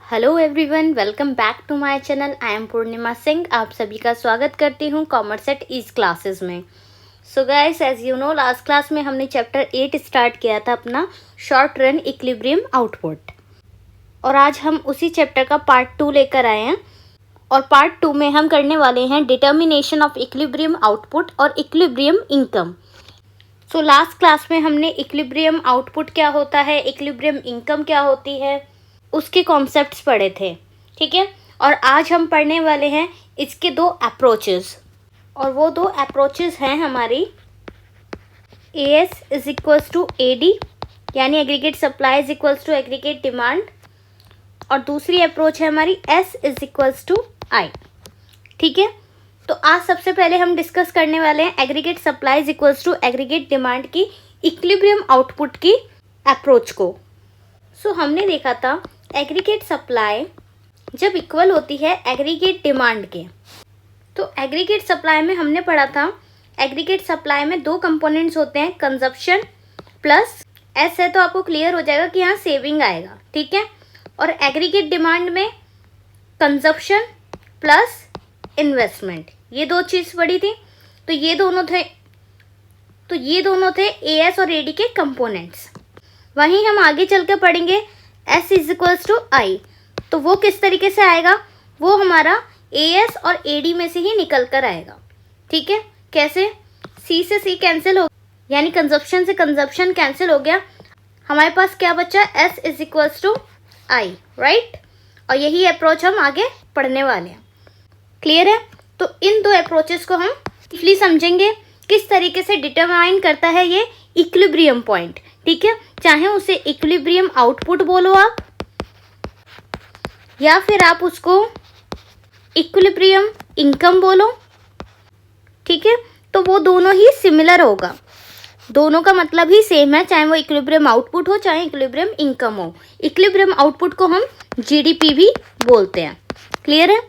Hello everyone, welcome back to my channel. I am Purnima Singh. आप सभी का स्वागत करती हूँ कॉमर्स एट ईज क्लासेस में। So guys, as you know, last class में हमने चैप्टर 8 स्टार्ट किया था अपना शॉर्ट रन इक्विलिब्रियम आउटपुट, और आज हम उसी चैप्टर का पार्ट 2 लेकर आए हैं। और पार्ट 2 में हम करने वाले हैं डिटर्मिनेशन ऑफ इक्विलिब्रियम आउटपुट और equilibrium income. So last class में हमने इक्विलिब्रियम आउटपुट क्या होता है, इक्विलिब्रियम इनकम क्या होती है, उसके कॉन्सेप्ट्स पढ़े थे। ठीक है, और आज हम पढ़ने वाले हैं इसके दो अप्रोचेस, और वो दो अप्रोचेस हैं हमारी AS is equals to AD, यानी aggregate supply is equals to aggregate demand, और दूसरी अप्रोच है हमारी S is equals to I। ठीक है, तो आज सबसे पहले हम डिस्कस करने वाले हैं aggregate supply is equals to aggregate demand की इक्विलिब्रियम आउटपुट की अप्रोच को। सो हमने देखा था एग्रीगेट सप्लाई जब इक्वल होती है एग्रीगेट डिमांड के, तो एग्रीगेट सप्लाई में हमने पढ़ा था एग्रीगेट सप्लाई में दो कंपोनेंट्स होते हैं, कंजप्शन प्लस एस है, तो आपको क्लियर हो जाएगा कि यहाँ सेविंग आएगा। ठीक है, और एग्रीगेट डिमांड में कंजप्शन प्लस इन्वेस्टमेंट, ये दो चीज़ पढ़ी थी। तो ये दोनों थे AS और AD के कंपोनेंट्स। वहीं हम आगे चल के पढ़ेंगे S is equals to I, तो वो किस तरीके से आएगा, वो हमारा AS और AD में से ही निकल कर आएगा। ठीक है, कैसे, C से C कैंसिल हो, यानी कंजप्शन से कंजप्शन कैंसिल हो गया, हमारे पास क्या बचा, S is equals to I, right. और यही अप्रोच हम आगे पढ़ने वाले हैं। क्लियर है, तो इन दो अप्रोचेस को हम ब्रीफली समझेंगे किस तरीके से डिटरमाइन करता है ये इक्विलिब्रियम पॉइंट। ठीक है, चाहे उसे इक्विलिब्रियम आउटपुट बोलो आप, या फिर आप उसको इक्विलिब्रियम इनकम बोलो। ठीक है, तो वो दोनों ही सिमिलर होगा, दोनों का मतलब ही सेम है, चाहे वो इक्विलिब्रियम आउटपुट हो चाहे इक्विलिब्रियम इनकम हो। इक्विलिब्रियम आउटपुट को हम GDP भी बोलते हैं। क्लियर है,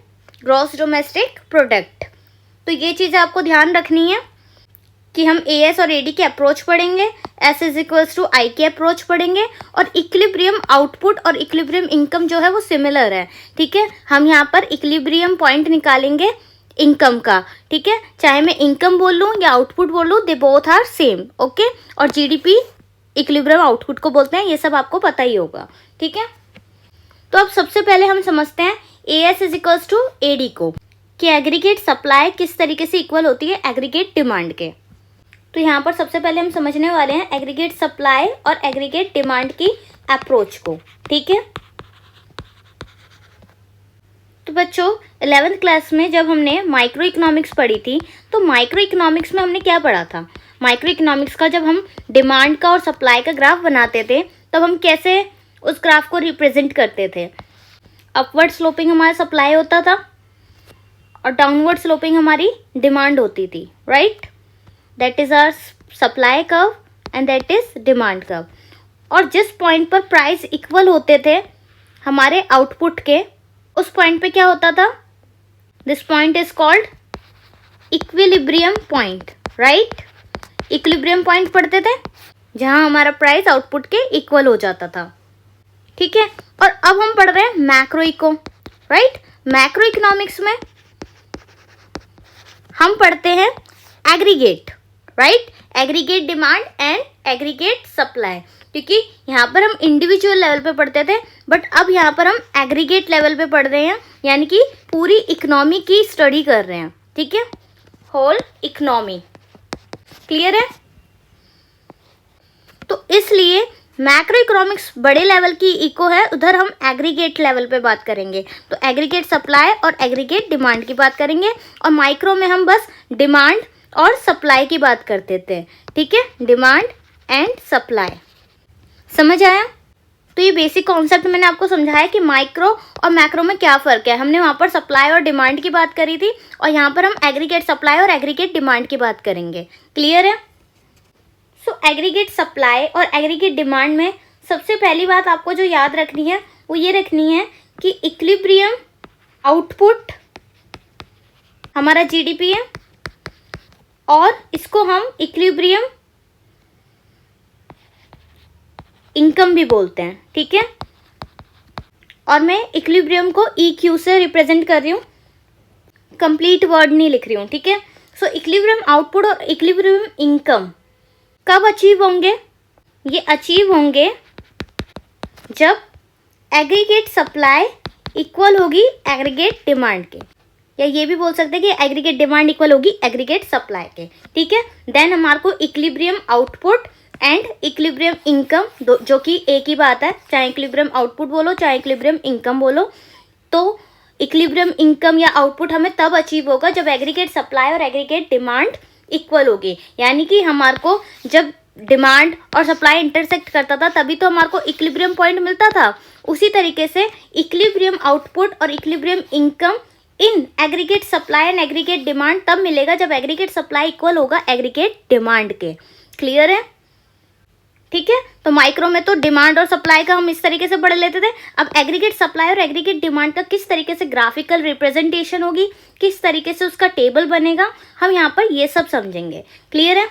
ग्रॉस डोमेस्टिक प्रोडक्ट। तो ये चीज़ आपको ध्यान रखनी है कि हम AS और AD के अप्रोच पढ़ेंगे, S is equals to I के अप्रोच पढ़ेंगे, और इक्विलिब्रियम आउटपुट और इक्विलिब्रियम इनकम जो है वो सिमिलर है। ठीक है, हम यहाँ पर इक्विलिब्रियम पॉइंट निकालेंगे इनकम का। ठीक है, चाहे मैं इनकम बोल लूँ या आउटपुट बोल लूँ, they both are same. Okay, और GDP इक्विलिब्रियम आउटपुट को बोलते हैं, ये सब आपको पता ही होगा। ठीक है, तो अब सबसे पहले हम समझते हैं AS is equals to AD को, कि एग्रीगेट सप्लाई किस तरीके से इक्वल होती है एग्रीगेट डिमांड के। तो यहाँ पर सबसे पहले हम समझने वाले हैं एग्रीगेट सप्लाई और एग्रीगेट डिमांड की अप्रोच को। ठीक है, तो बच्चों 11th क्लास में जब हमने माइक्रो इकोनॉमिक्स पढ़ी थी, तो माइक्रो इकोनॉमिक्स में हमने क्या पढ़ा था, माइक्रो इकोनॉमिक्स का जब हम डिमांड का और सप्लाई का ग्राफ बनाते थे, तब हम कैसे उस ग्राफ को रिप्रेजेंट करते थे। अपवर्ड स्लोपिंग हमारा सप्लाई होता था और डाउनवर्ड स्लोपिंग हमारी डिमांड होती थी, right. That is our supply curve and that is demand curve. और जिस पॉइंट पर प्राइस इक्वल होते थे हमारे आउटपुट के, उस पॉइंट पे क्या होता था, this point is called equilibrium point, right. Equilibrium point पढ़ते थे जहां हमारा प्राइस आउटपुट के इक्वल हो जाता था। ठीक है, और अब हम पढ़ रहे हैं macro eco, right. Macro economics में हम पढ़ते हैं aggregate, right, aggregate demand and aggregate supply, क्योंकि यहाँ पर हम इंडिविजुअल लेवल पे पढ़ते थे, बट अब यहाँ पर हम एग्रीगेट लेवल पे पढ़ रहे हैं, यानी कि पूरी इकोनॉमी की स्टडी कर रहे हैं। ठीक है, होल इकोनॉमी। क्लियर है, तो इसलिए मैक्रो इकोनॉमिक्स बड़े लेवल की इको है, उधर हम एग्रीगेट लेवल पे बात करेंगे, तो एग्रीगेट सप्लाई और एग्रीगेट डिमांड की बात करेंगे, और माइक्रो में हम बस डिमांड और सप्लाई की बात करते थे। ठीक है, डिमांड एंड सप्लाई। समझ आया, तो ये बेसिक कॉन्सेप्ट मैंने आपको समझाया कि माइक्रो और मैक्रो में क्या फ़र्क है। हमने वहाँ पर सप्लाई और डिमांड की बात करी थी, और यहाँ पर हम एग्रीगेट सप्लाई और एग्रीगेट डिमांड की बात करेंगे। क्लियर है, सो एग्रीगेट सप्लाई और एग्रीगेट डिमांड में सबसे पहली बात आपको जो याद रखनी है वो ये रखनी है कि इक्विलिब्रियम आउटपुट हमारा GDP है, और इसको हम इक्विलिब्रियम इनकम भी बोलते हैं। ठीक है, और मैं इक्विलिब्रियम को EQ से रिप्रेजेंट कर रही हूँ, कंप्लीट वर्ड नहीं लिख रही हूँ, ठीक है। सो इक्विलिब्रियम आउटपुट और इक्विलिब्रियम इनकम कब अचीव होंगे? ये अचीव होंगे जब एग्रीगेट सप्लाई इक्वल होगी एग्रीगेट डिमांड के, या ये भी बोल सकते हैं कि एग्रीगेट डिमांड इक्वल होगी एग्रीगेट सप्लाई के, ठीक है। देन हमारे को equilibrium output and equilibrium income, जो कि एक ही बात है, चाहे इक्विलिब्रियम आउटपुट बोलो चाहे इक्विलिब्रियम इनकम बोलो, तो इक्विलिब्रियम इनकम या आउटपुट हमें तब अचीव होगा जब एग्रीगेट सप्लाई और एग्रीगेट डिमांड इक्वल होगी। यानी कि हमारे को जब डिमांड और सप्लाई इंटरसेक्ट करता था तभी तो हमारे को इक्विलिब्रियम पॉइंट मिलता था। उसी तरीके से इक्विलिब्रियम आउटपुट और equilibrium income in aggregate supply and aggregate demand तब मिलेगा जब एग्रीगेट सप्लाई इक्वल होगा एग्रीगेट डिमांड के। क्लियर है? ठीक है। तो माइक्रो में तो डिमांड और सप्लाई का हम इस तरीके से पढ़ लेते थे। अब एग्रीगेट सप्लाई और एग्रीगेट डिमांड का किस तरीके से ग्राफिकल रिप्रेजेंटेशन होगी, किस तरीके से उसका टेबल बनेगा, हम यहाँ पर ये सब समझेंगे। क्लियर है?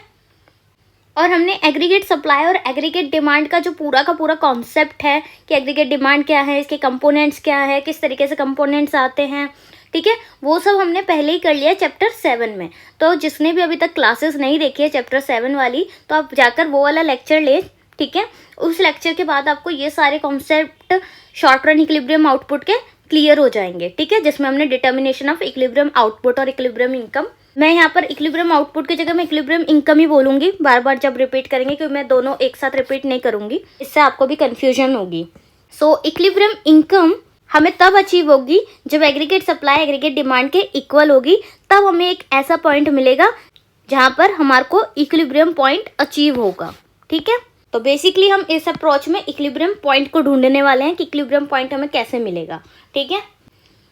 और हमने एग्रीगेट सप्लाई और एग्रीगेट डिमांड का जो पूरा का पूरा कॉन्सेप्ट है कि एग्रीगेट डिमांड क्या है, इसके कंपोनेंट्स क्या है, किस तरीके से कंपोनेंट्स आते हैं, ठीक है, वो सब हमने पहले ही कर लिया चैप्टर 7 में। तो जिसने भी अभी तक क्लासेस नहीं देखी है चैप्टर 7 वाली, तो आप जाकर वो वाला लेक्चर ले, ठीक है। उस लेक्चर के बाद आपको ये सारे concept short run equilibrium output के क्लियर हो जाएंगे, ठीक है, जिसमें हमने डिटर्मिनेशन ऑफ इक्विलिब्रियम आउटपुट और इक्विलिब्रियम इनकम, मैं यहाँ पर इक्विलिब्रियम आउटपुट की जगह मैं इक्विलिब्रियम इनकम ही बोलूंगी बार बार जब रिपीट करेंगे, क्योंकि मैं दोनों एक साथ रिपीट नहीं करूंगी, इससे आपको भी कंफ्यूजन होगी। सो इक्विलिब्रियम इनकम हमें तब अचीव होगी जब एग्रीगेट सप्लाई एग्रीगेट डिमांड के इक्वल होगी, तब हमें एक ऐसा पॉइंट मिलेगा जहाँ पर हमारे को इक्विलिब्रियम पॉइंट अचीव होगा, ठीक है। तो बेसिकली हम इस अप्रोच में इक्विलिब्रियम पॉइंट को ढूंढने वाले हैं कि इक्विलिब्रियम पॉइंट हमें कैसे मिलेगा, ठीक है।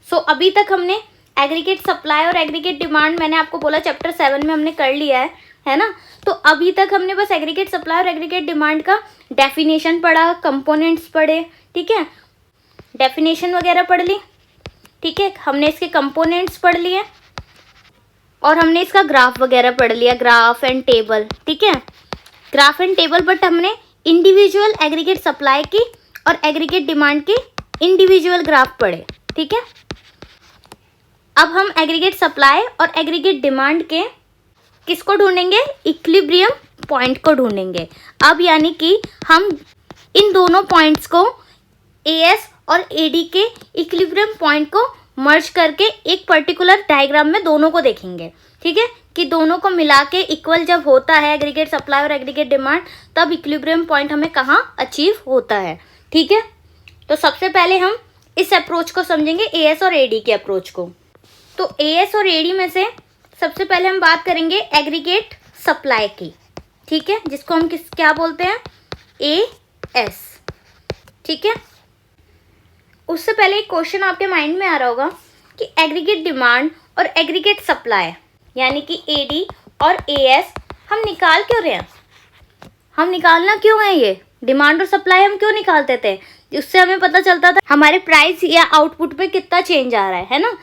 सो अभी तक हमने एग्रीगेट सप्लाई और एग्रीगेट डिमांड, मैंने आपको बोला चैप्टर 7 में हमने कर लिया है ना। तो अभी तक हमने बस एग्रीगेट सप्लाई और एग्रीगेट डिमांड का डेफिनेशन पढ़ा, कंपोनेंट्स पढ़े, ठीक है, डेफिनेशन वगैरह पढ़ ली, ठीक है, हमने इसके कंपोनेंट्स पढ़ लिए और हमने इसका ग्राफ वगैरह पढ़ लिया, ग्राफ एंड टेबल, ठीक है, ग्राफ एंड टेबल। बट हमने इंडिविजुअल एग्रीगेट सप्लाई की और एग्रीगेट डिमांड की इंडिविजुअल ग्राफ पढ़े, ठीक है। अब हम एग्रीगेट सप्लाई और एग्रीगेट डिमांड के किसको ढूंढेंगे? इक्विलिब्रियम पॉइंट को ढूंढेंगे। अब यानी कि हम इन दोनों पॉइंट्स को एएस और एडी के इक्विलिब्रियम पॉइंट को मर्ज करके एक पर्टिकुलर डायग्राम में दोनों को देखेंगे, ठीक है, कि दोनों को मिला के इक्वल जब होता है एग्रीगेट सप्लाई और एग्रीगेट डिमांड, तब इक्विलिब्रियम पॉइंट हमें कहाँ अचीव होता है, ठीक है। तो सबसे पहले हम इस अप्रोच को समझेंगे, एएस और एडी के अप्रोच को। तो एएस और एडी में से सबसे पहले हम बात करेंगे एग्रीगेट सप्लाई की, ठीक है, जिसको हम क्या बोलते हैं? एएस, ठीक है। उससे पहले एक क्वेश्चन आपके माइंड में आ रहा होगा कि एग्रीगेट डिमांड और एग्रीगेट सप्लाई यानी कि एडी और एएस हम निकाल क्यों रहे हैं? हम निकालना क्यों है? ये डिमांड और सप्लाई हम क्यों निकालते थे? उससे हमें पता चलता था हमारे प्राइस या आउटपुट पे कितना चेंज आ रहा है ना।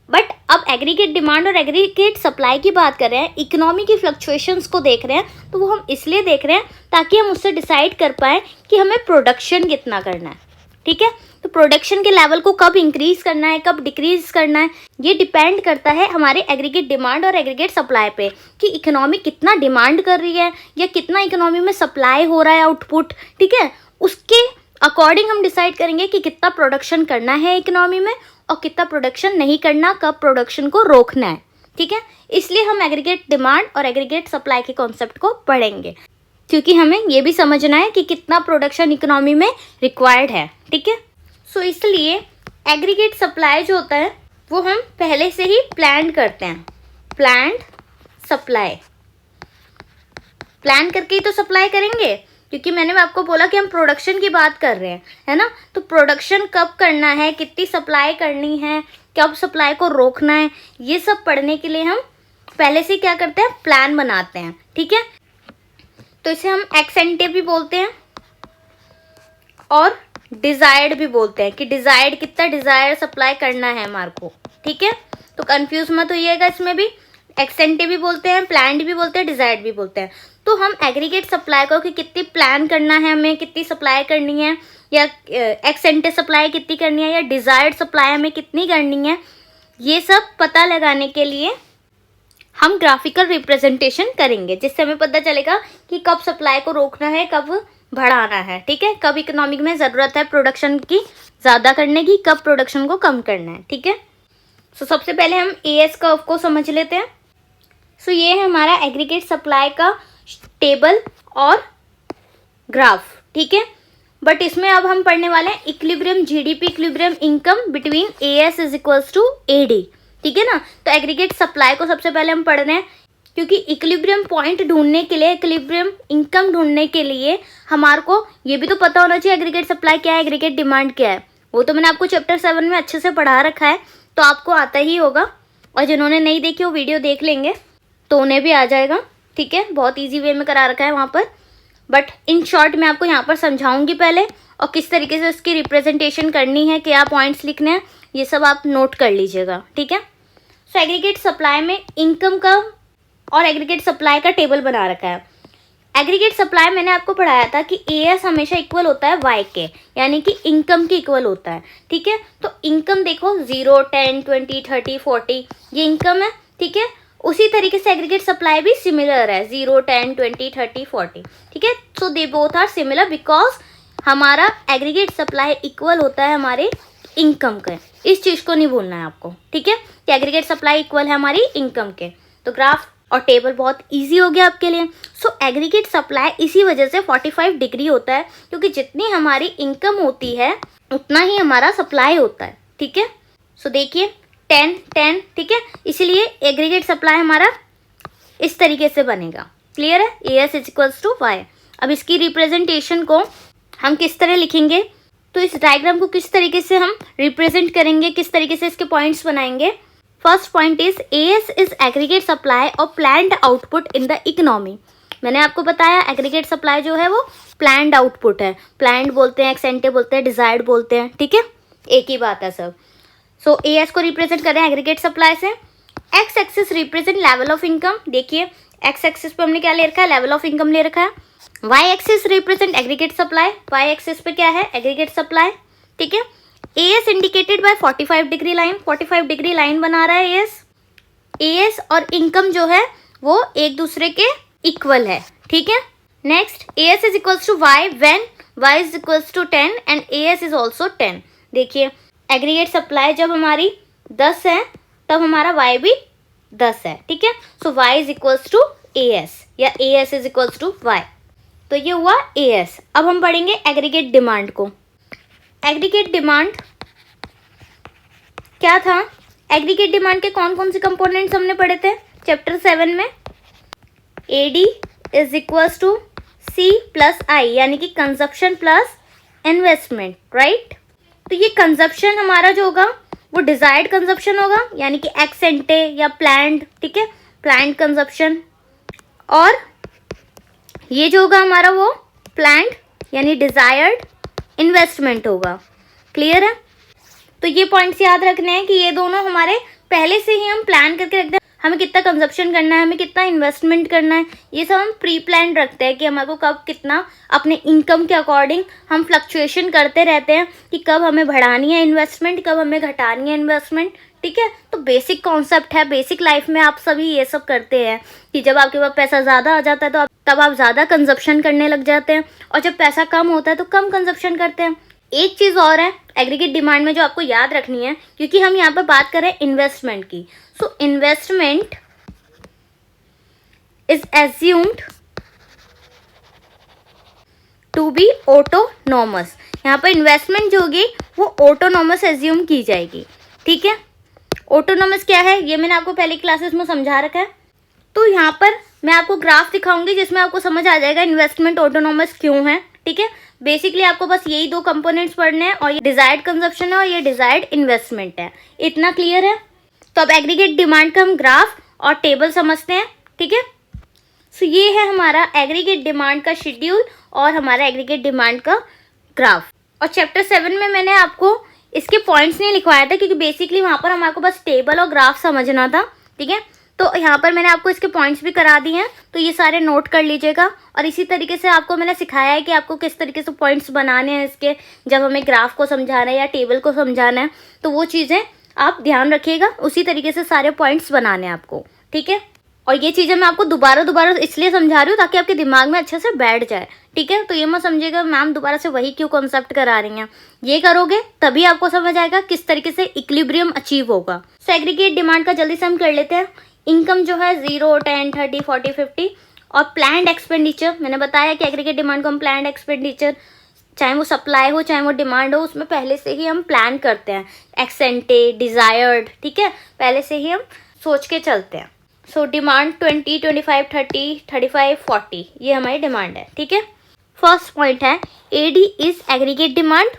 बट अब एग्रीगेट डिमांड और एग्रीगेट सप्लाई की बात कर रहे हैं, इकोनॉमी की फ्लक्चुएशंस को देख रहे हैं, तो वो हम इसलिए देख रहे हैं ताकि हम उससे डिसाइड कर पाएँ कि हमें प्रोडक्शन कितना करना है, ठीक है। तो प्रोडक्शन के लेवल को कब इंक्रीज करना है, कब डिक्रीज करना है, ये डिपेंड करता है हमारे एग्रीगेट डिमांड और एग्रीगेट सप्लाई पे, कि इकोनॉमी कितना डिमांड कर रही है या कितना इकोनॉमी में सप्लाई हो रहा है आउटपुट, ठीक है। उसके अकॉर्डिंग हम डिसाइड करेंगे कि कितना प्रोडक्शन करना है इकोनॉमी में और कितना प्रोडक्शन नहीं करना, कब प्रोडक्शन को रोकना है, ठीक है। इसलिए हम एग्रीगेट डिमांड और एग्रीगेट सप्लाई के कॉन्सेप्ट को पढ़ेंगे, क्योंकि हमें ये भी समझना है कि कितना प्रोडक्शन इकोनॉमी में रिक्वायर्ड है, ठीक है। सो इसलिए एग्रीगेट सप्लाई जो होता है वो हम पहले से ही प्लान करते हैं, प्लान्ड सप्लाई, प्लान करके ही तो सप्लाई करेंगे, क्योंकि मैंने आपको बोला कि हम प्रोडक्शन की बात कर रहे हैं, है ना। तो प्रोडक्शन कब करना है, कितनी सप्लाई करनी है, कब सप्लाई को रोकना है, ये सब पढ़ने के लिए हम पहले से क्या करते हैं? प्लान बनाते हैं, ठीक है। तो इसे हम एक्स एंटे भी बोलते हैं और डिजायर्ड भी बोलते हैं, कि डिजायर्ड कितना डिजायर्ड सप्लाई करना है हमारे को, ठीक है। तो कंफ्यूज मत होइएगा, इसमें भी एक्स एंटे भी बोलते हैं, प्लान्ड भी बोलते हैं, डिजायर्ड भी बोलते हैं। तो हम एग्रीगेट सप्लाई को कि कितनी प्लान करना है, हमें कितनी सप्लाई करनी है, या एक्स एंटे सप्लाई कितनी करनी है, या डिज़ायर्ड सप्लाई हमें कितनी करनी है, ये सब पता लगाने के लिए हम ग्राफिकल रिप्रेजेंटेशन करेंगे, जिससे हमें पता चलेगा कि कब सप्लाई को रोकना है, कब बढ़ाना है, ठीक है, कब इकोनॉमिक में ज़रूरत है प्रोडक्शन की ज़्यादा करने की, कब प्रोडक्शन को कम करना है, ठीक है। सो सबसे पहले हम एएस कर्व को समझ लेते हैं। सो ये है हमारा एग्रीगेट सप्लाई का टेबल और ग्राफ, ठीक है। बट इसमें अब हम पढ़ने वाले हैं equilibrium GDP equilibrium income between AS is equals to AD, ठीक है ना। तो एग्रीगेट सप्लाई को सबसे पहले हम पढ़ रहे हैं, क्योंकि इक्विलिब्रियम पॉइंट ढूंढने के लिए, इक्विलिब्रियम इनकम ढूंढने के लिए हमारे को ये भी तो पता होना चाहिए एग्रीगेट सप्लाई क्या है, एग्रीगेट डिमांड क्या है। वो तो मैंने आपको चैप्टर 7 में अच्छे से पढ़ा रखा है, तो आपको आता ही होगा, और जिन्होंने नहीं देखी वो वीडियो देख लेंगे तो उन्हें भी आ जाएगा, ठीक है। बहुत ईजी वे में करा रखा है वहाँ पर, बट इन शॉर्ट मैं आपको यहाँ पर समझाऊंगी पहले, और किस तरीके से उसकी रिप्रेजेंटेशन करनी है, क्या पॉइंट्स लिखने हैं, ये सब आप नोट कर लीजिएगा, ठीक है। सो एग्रीगेट सप्लाई में इनकम का और एग्रीगेट सप्लाई का टेबल बना रखा है। एग्रीगेट सप्लाई मैंने आपको पढ़ाया था कि एएस हमेशा इक्वल होता है वाई के, यानी कि इनकम के इक्वल होता है, ठीक है। तो इनकम देखो 0, 10, 20, 30, 40 ये इनकम है, ठीक है। उसी तरीके से एग्रीगेट सप्लाई भी सिमिलर है, 0, 10, 20, 30, 40, ठीक है। So they both are similar because हमारा एग्रीगेट सप्लाई इक्वल होता है हमारे इनकम के। इस चीज़ को नहीं भूलना है आपको, ठीक है, कि एग्रीगेट सप्लाई इक्वल है हमारी इनकम के। तो ग्राफ और टेबल बहुत इजी हो गया आपके लिए। सो एग्रीगेट सप्लाई इसी वजह से 45 डिग्री होता है, क्योंकि जितनी हमारी इनकम होती है उतना ही हमारा सप्लाई होता है, ठीक है। सो देखिए 10, 10, ठीक है, इसीलिए एग्रीगेट सप्लाई हमारा इस तरीके से बनेगा। क्लियर है, AS is equals to Y. अब इसकी रिप्रेजेंटेशन को हम किस तरह लिखेंगे, तो इस डायग्राम को किस तरीके से हम रिप्रेजेंट करेंगे, किस तरीके से इसके पॉइंट्स बनाएंगे। First point is AS is aggregate supply और planned output in the economy. मैंने आपको बताया एग्रीगेट सप्लाई जो है वो प्लान्ड आउटपुट है, प्लान्ड बोलते हैं, एक्सेंटे बोलते हैं, डिजायर्ड बोलते हैं, ठीक है, एक ही बात है सब। सो एएस को रिप्रेजेंट करें एग्रीगेट सप्लाई से। X axis represent level of income, देखिए एक्स एक्सिस पे हमने क्या ले रखा है, लेवल ऑफ इनकम ले रखा है। Y axis represent aggregate supply, Y axis पे क्या है, एग्रीगेट सप्लाई, ठीक है। AS indicated by 45 degree line, 45 degree line बना रहा है एएस। एएस और इनकम जो है वो एक दूसरे के इक्वल है, ठीक है। Next AS is equals to Y when Y is equals to 10 and AS is also 10। देखिए एग्रीगेट सप्लाई जब हमारी 10 है तब हमारा वाई भी 10 है, ठीक है। So Y is equals to AS या AS is equals to Y. तो ये हुआ एएस। अब हम पढ़ेंगे एग्रीगेट डिमांड को। एग्रीगेट डिमांड क्या था, एग्रीगेट डिमांड के कौन कौन से कंपोनेंट्स हमने पढ़े थे चैप्टर 7 में। AD is equals to C plus I, यानी कि कंजप्शन प्लस इन्वेस्टमेंट, राइट। तो ये कंजप्शन हमारा जो होगा वो डिजायर्ड कंजप्शन होगा, यानी कि एक्स एंटे या प्लान्ड, ठीक है, प्लान्ड कंजप्शन। और ये जो होगा हमारा वो प्लान्ड यानी डिजायर्ड इन्वेस्टमेंट होगा। क्लियर है, तो ये पॉइंट्स याद रखने हैं कि ये दोनों हमारे पहले से ही हम प्लान करके रखते हैं, हमें कितना कंजप्शन करना है, हमें कितना इन्वेस्टमेंट करना है, ये सब हम प्री प्लान रखते हैं कि हमारे को कब कितना अपने इनकम के अकॉर्डिंग हम फ्लक्चुएशन करते रहते हैं कि कब हमें बढ़ानी है इन्वेस्टमेंट, कब हमें घटानी है इन्वेस्टमेंट, ठीक है। तो बेसिक कॉन्सेप्ट है, बेसिक लाइफ में आप सभी ये सब करते हैं कि जब आपके पास पैसा ज़्यादा आ जाता है तो तब आप ज़्यादा कंजप्शन करने लग जाते हैं, और जब पैसा कम होता है तो कम कंजप्शन करते हैं। एक चीज़ और है एग्रीगेट डिमांड में जो आपको याद रखनी है, क्योंकि हम यहाँ पर बात कर रहे हैं इन्वेस्टमेंट की। So investment is assumed to be autonomous. यहाँ पर इन्वेस्टमेंट जो होगी वो ऑटोनॉमस एज्यूम की जाएगी, ठीक है। ऑटोनॉमस क्या है ये मैंने आपको पहले क्लासेस में समझा रखा है। तो यहाँ पर मैं आपको ग्राफ दिखाऊंगी जिसमें आपको समझ आ जाएगा इन्वेस्टमेंट ऑटोनॉमस क्यों है, ठीक है। बेसिकली आपको बस यही दो कंपोनेंट्स पढ़ने हैं, और ये डिजायर्ड कंजप्शन है और ये डिजायर्ड इन्वेस्टमेंट है। इतना क्लियर है। तो अब एग्रीगेट डिमांड का हम ग्राफ और टेबल समझते हैं, ठीक है। सो ये है हमारा एग्रीगेट डिमांड का शेड्यूल और हमारा एग्रीगेट डिमांड का ग्राफ। और चैप्टर 7 में मैंने आपको इसके पॉइंट्स नहीं लिखवाया था, क्योंकि बेसिकली वहाँ पर हमारे को बस टेबल और ग्राफ समझना था, ठीक है। तो यहाँ पर मैंने आपको इसके पॉइंट्स भी करा दिए हैं, तो ये सारे नोट कर लीजिएगा। और इसी तरीके से आपको मैंने सिखाया है कि आपको किस तरीके से पॉइंट्स बनाने हैं इसके, जब हमें ग्राफ को समझाना है या टेबल को समझाना है, तो वो चीज़ें आप ध्यान रखिएगा। उसी तरीके से सारे पॉइंट्स बनाने हैं आपको, ठीक है। और ये चीज़ें मैं आपको दोबारा इसलिए समझा रही हूँ ताकि आपके दिमाग में अच्छे से बैठ जाए, ठीक है। तो ये मत समझिएगा मैम दोबारा से वही क्यों कॉन्सेप्ट करा रही हैं। ये करोगे तभी आपको समझ आएगा किस तरीके से इक्विलिब्रियम अचीव होगा। सो एग्रीगेट डिमांड का जल्दी से हम कर लेते हैं। इनकम जो है 0, 10, 30, 40, 50 और प्लान्ड एक्सपेंडिचर, मैंने बताया कि एग्रीगेट डिमांड को हम प्लान्ड एक्सपेंडिचर, चाहे वो सप्लाई हो चाहे वो डिमांड हो, उसमें पहले से ही हम प्लान करते हैं, एक्सेंटे, डिज़ायर्ड, ठीक है, पहले से ही हम सोच के चलते हैं। सो डिमांड 20, 25, 30, 35, 40 ये हमारी डिमांड है, ठीक है। फर्स्ट पॉइंट है एडी इज एग्रीगेट डिमांड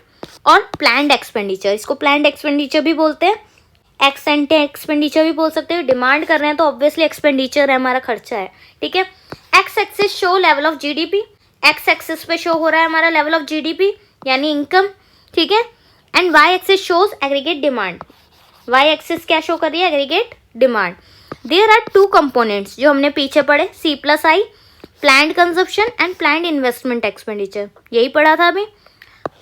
और प्लान्ड एक्सपेंडिचर। इसको प्लान्ड एक्सपेंडिचर भी बोलते हैं, एक्सेंटे एक्सपेंडिचर भी बोल सकते हैं। डिमांड कर रहे हैं तो ऑब्वियसली एक्सपेंडिचर है, हमारा खर्चा है, ठीक है। X axis show level of GDP, X axis पे शो हो रहा है हमारा लेवल ऑफ जीडीपी यानी इनकम, ठीक है। And Y axis shows aggregate demand, Y axis क्या शो कर रही है, aggregate demand. There are 2 components जो हमने पीछे पढ़े, C plus I, planned consumption and planned investment expenditure, यही पढ़ा था अभी।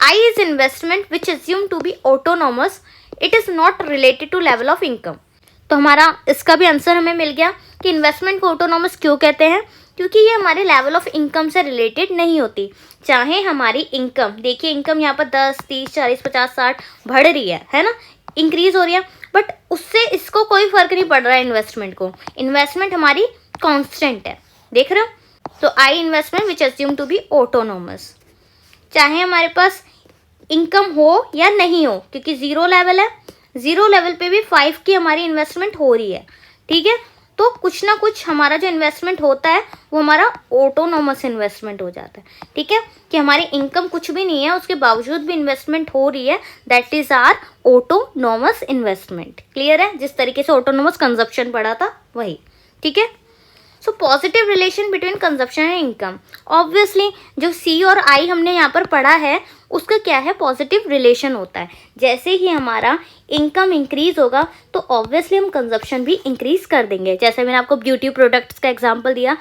I is investment which assume to be autonomous, it is not related to level of income. तो हमारा इसका भी आंसर हमें मिल गया कि इन्वेस्टमेंट को ऑटोनोमस क्यों कहते हैं, क्योंकि ये हमारे लेवल ऑफ इनकम से रिलेटेड नहीं होती। चाहे हमारी इनकम, देखिए इनकम यहाँ पर 10, 30, 40, 50, 60 बढ़ रही है ना, इंक्रीज हो रही है, बट उससे इसको कोई फर्क नहीं पड़ रहा है इन्वेस्टमेंट को। इन्वेस्टमेंट हमारी कांस्टेंट है, देख रहे हो। तो I investment which assume to be autonomous, चाहे हमारे पास इनकम हो या नहीं हो, क्योंकि 0 लेवल है, 0 लेवल पे भी 5 की हमारी इन्वेस्टमेंट हो रही है, ठीक है। तो कुछ ना कुछ हमारा जो इन्वेस्टमेंट होता है वो हमारा ऑटोनोमस इन्वेस्टमेंट हो जाता है, ठीक है, कि हमारी इनकम कुछ भी नहीं है उसके बावजूद भी इन्वेस्टमेंट हो रही है, that is are autonomous investment. Clear है, जिस तरीके से ऑटोनोमस कंजप्शन पढ़ा था वही, ठीक है। So positive relation between consumption and income, obviously जो सी और आई हमने यहाँ पर पढ़ा है उसका क्या है, पॉजिटिव रिलेशन होता है। जैसे ही हमारा इनकम इंक्रीज होगा तो ऑब्वियसली हम कंजप्शन भी इंक्रीज कर देंगे। जैसे मैंने आपको ब्यूटी प्रोडक्ट्स का एग्जांपल दिया,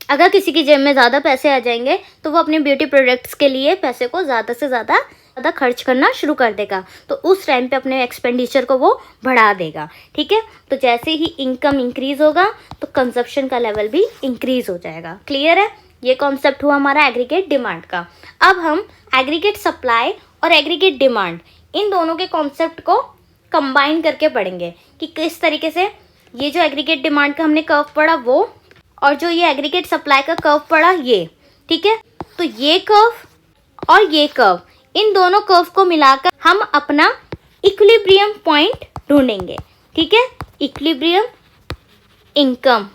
अगर किसी की जेब में ज़्यादा पैसे आ जाएंगे तो वो अपने ब्यूटी प्रोडक्ट्स के लिए पैसे को ज़्यादा से ज़्यादा खर्च करना शुरू कर देगा, तो उस टाइम पे अपने एक्सपेंडिचर को वो बढ़ा देगा, ठीक है। तो जैसे ही इनकम इंक्रीज होगा तो कंजप्शन का लेवल भी इंक्रीज हो जाएगा। क्लियर है, ये कॉन्सेप्ट हुआ हमारा एग्रीगेट डिमांड का। अब हम एग्रीगेट सप्लाई और एग्रीगेट डिमांड इन दोनों के कॉन्सेप्ट को कंबाइन करके पढ़ेंगे कि किस तरीके से ये जो एग्रीगेट डिमांड का हमने कर्व पढ़ा वो, और जो ये एग्रीगेट सप्लाई का कर्व पढ़ा ये, ठीक है। तो ये कर्व और ये कर्व, इन दोनों कर्व को मिलाकर हम अपना इक्विलिब्रियम पॉइंट ढूंढेंगे, ठीक है, इक्विलिब्रियम इनकम,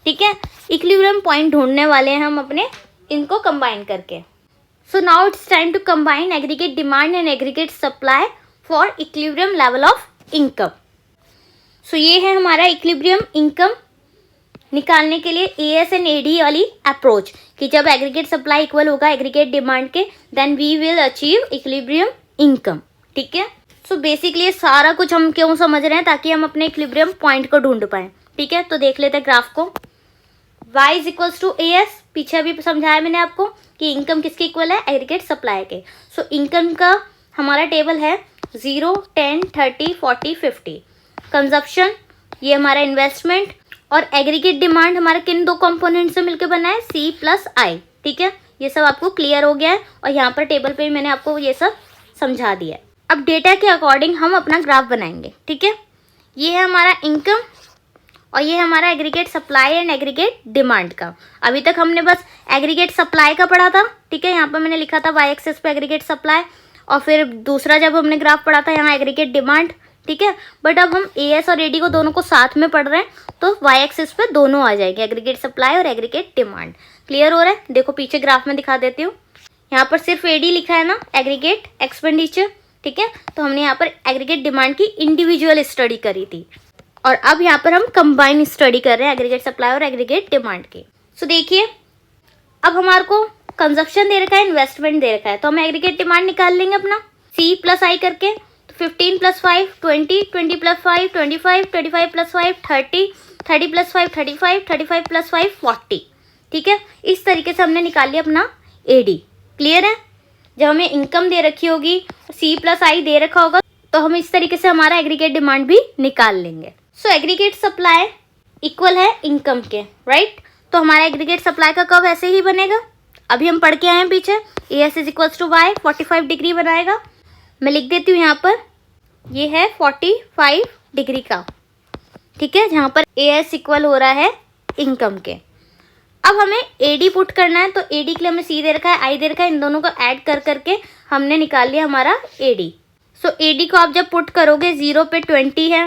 ठीक है, इक्विलिब्रियम पॉइंट ढूंढने वाले हैं हम अपने इनको कंबाइन करके। So now it's time to combine aggregate demand and aggregate supply for equilibrium level of income. So ये है हमारा इक्विलिब्रियम इनकम निकालने के लिए एएस एंड एडी वाली अप्रोच, कि जब एग्रीगेट सप्लाई इक्वल होगा एग्रीगेट डिमांड के, then we will achieve equilibrium income, ठीक है। सो बेसिकली ये सारा कुछ हम क्यों समझ रहे हैं, ताकि हम अपने इक्विलिब्रियम पॉइंट को ढूंढ पाएं, ठीक है। तो देख लेते हैं ग्राफ को। y is equals to A S, पीछे अभी समझाया मैंने आपको कि इनकम किसके इक्वल है, एग्रीगेट सप्लाई के। सो इनकम का हमारा टेबल है 0, 10, 30, 40, 50। कंजप्शन ये हमारा इन्वेस्टमेंट, और एग्रीगेट डिमांड हमारा किन 2 कंपोनेंट से मिलकर बना है, सी प्लस आई, ठीक है। ये सब आपको क्लियर हो गया है और यहाँ पर टेबल पे मैंने आपको ये सब समझा दिया है। अब डेटा के अकॉर्डिंग हम अपना ग्राफ बनाएंगे, ठीक है। ये है हमारा इनकम और ये है हमारा aggregate supply and aggregate demand का। अभी तक हमने बस एग्रीगेट सप्लाई का पढ़ा था, ठीक है। यहाँ पर मैंने लिखा था वाई एक्सिस पे एग्रीगेट सप्लाई, और फिर दूसरा जब हमने ग्राफ पढ़ा था यहाँ एग्रीगेट डिमांड, ठीक है। बट अब हम एएस और एडी को दोनों को साथ में पढ़ रहे हैं तो वाई एक्सिस पे दोनों आ जाएंगे, एग्रीगेट सप्लाई और एग्रीगेट डिमांड। क्लियर हो रहा है, देखो पीछे ग्राफ में दिखा देती हूँ। यहाँ पर सिर्फ एडी लिखा है ना, एग्रीगेट एक्सपेंडिचर, ठीक है। तो हमने यहाँ पर एग्रीगेट डिमांड की इंडिविजुअल स्टडी करी थी, और अब यहाँ पर हम कंबाइन स्टडी कर रहे हैं एग्रीगेट सप्लाई और एग्रीगेट डिमांड की। सो देखिए अब हमारे को कंजप्शन दे रखा है, इन्वेस्टमेंट दे रखा है, तो हम एग्रीगेट डिमांड निकाल लेंगे अपना सी प्लस आई करके। तो 15 + 5 20, 20 + 5 25, 25 + 5 30, 30 + 5 35, 35 + 5 40। ठीक है, इस तरीके से हमने निकाल लिया अपना एडी। क्लियर है? जब हमें इनकम दे रखी होगी, सी प्लस आई दे रखा होगा, तो हम इस तरीके से हमारा एग्रीगेट डिमांड भी निकाल लेंगे। सो एग्रीगेट सप्लाई इक्वल है इनकम के, राइट? तो हमारा एग्रीगेट सप्लाई का कर्व ऐसे ही बनेगा। अभी हम पढ़ के आए हैं पीछे, AS = Y 45 डिग्री बनाएगा। मैं लिख देती हूँ यहाँ पर, ये है 45 डिग्री का, ठीक है, जहाँ पर AS इक्वल हो रहा है इनकम के। अब हमें AD पुट करना है, तो AD के लिए हमें C दे रखा है, I दे रखा है, इन दोनों को ऐड कर करके हमने निकाल लिया हमारा AD। सो AD को आप जब पुट करोगे, 0 पे 20 है,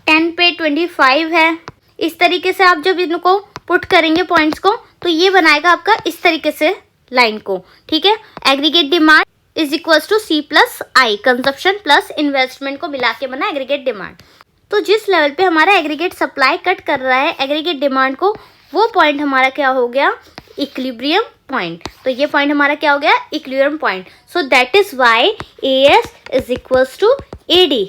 10 पे 25 है, इस तरीके से आप जब इनको पुट करेंगे पॉइंट्स को, तो ये बनाएगा आपका इस तरीके से लाइन को। ठीक है, aggregate demand is equal to C + I, consumption plus investment को मिला के बना एग्रीगेट डिमांड। तो जिस लेवल पे हमारा एग्रीगेट सप्लाई कट कर रहा है एग्रीगेट डिमांड को, वो पॉइंट हमारा क्या हो गया? Equilibrium point. तो ये पॉइंट हमारा क्या हो गया? Equilibrium point. So that is Y AS = AD।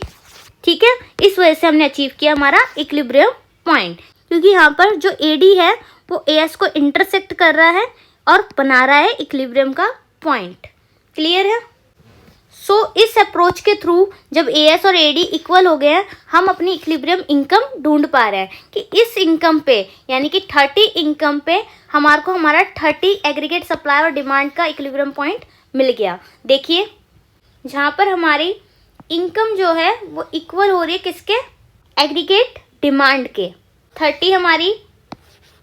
ठीक है, इस वजह से हमने अचीव किया हमारा इक्विलिब्रियम पॉइंट, क्योंकि यहाँ पर जो AD है वो AS को इंटरसेक्ट कर रहा है और बना रहा है इक्विलिब्रियम का पॉइंट। क्लियर है? सो इस अप्रोच के थ्रू जब AS और AD इक्वल हो गए हैं, हम अपनी इक्विलिब्रियम इनकम ढूंढ पा रहे हैं कि इस इनकम पे, यानी कि 30 इनकम पे हमारा 30 एग्रीगेट सप्लाई और डिमांड का इक्विलिब्रियम पॉइंट मिल गया। देखिए, जहाँ पर हमारी इनकम जो है वो इक्वल हो रही है किसके? एग्रीगेट डिमांड के। 30 हमारी